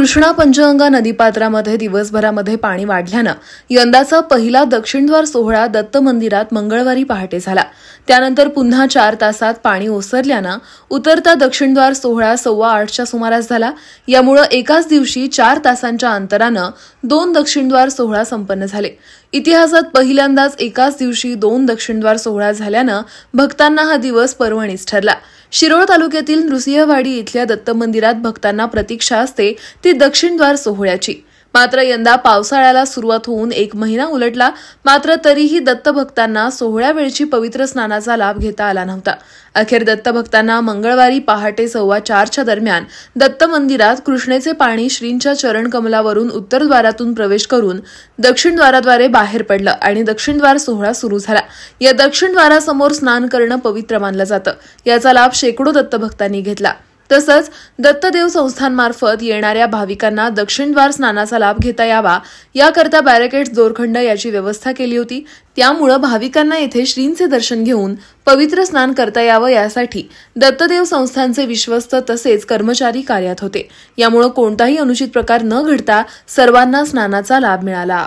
कृष्णा पंचगंगा नदीपात्रामध्ये दिवसभरामध्ये पाणी वाढल्यानं यंदाचा पहिला दक्षिणद्वार सोहळा दत्त मंदिरात मंगळवारी पहाटे झाला। त्यानंतर पुन्हा 4 तासात पाणी ओसरल्यानं उतरता दक्षिणद्वार सोहळा 8:15च्या सुमारास झाला। यामुळे एकाच दिवशी 4 तासांच्या अंतरानं 2 दक्षिणद्वार सोहळा संपन्न झाले। इतिहासात पहिल्यांदाच एकाच दिवशी 2 दक्षिणद्वार सोहळा झाल्यानं भक्तांना हा दिवस पर्वणीच ठरला। शिरोळ तालुक्यातील नृसिंहवाडी इथल्या दत्त मंदिरात भक्तांना प्रतीक्षा असते ती दक्षिणद्वार सोहळ्याची। मात्र यंदा पावसाळ्याला सुरुवात होऊन 1 महिना उलटला, मात्र तरीही दत्त भक्तांना सोहळ्यावेळची पवित्र स्नानाचा लाभ घेता आला नव्हता। अखेर दत्त भक्तांना मंगळवारी पहाटे 4:15च्या दरम्यान दत्त मंदिरात कृष्णेचे पाणी श्रींच्या चरणकमलावरून उत्तरद्वारातून प्रवेश करून दक्षिणद्वाराद्वारे बाहेर पडलं आणि दक्षिणद्वार सोहळा सुरू झाला। या दक्षिणद्वारासमोर स्नान करणं पवित्र मानलं जातं। याचा लाभ शेकडो दत्त भक्तांनी घेतला। तसंच दत्तदेव संस्थांमार्फत येणाऱ्या भाविकांना दक्षिणद्वार स्नानाचा लाभ घेता यावा याकरता बॅरिकेड्स दोरखंड याची व्यवस्था केली होती। त्यामुळे भाविकांना येथे श्रींचे दर्शन घेऊन पवित्र स्नान करता यावं यासाठी दत्तदेव संस्थांचे विश्वस्त तसेच कर्मचारी कार्यात होते। यामुळे कोणताही अनुचित प्रकार न घडता सर्वांना स्नानाचा लाभ मिळाला।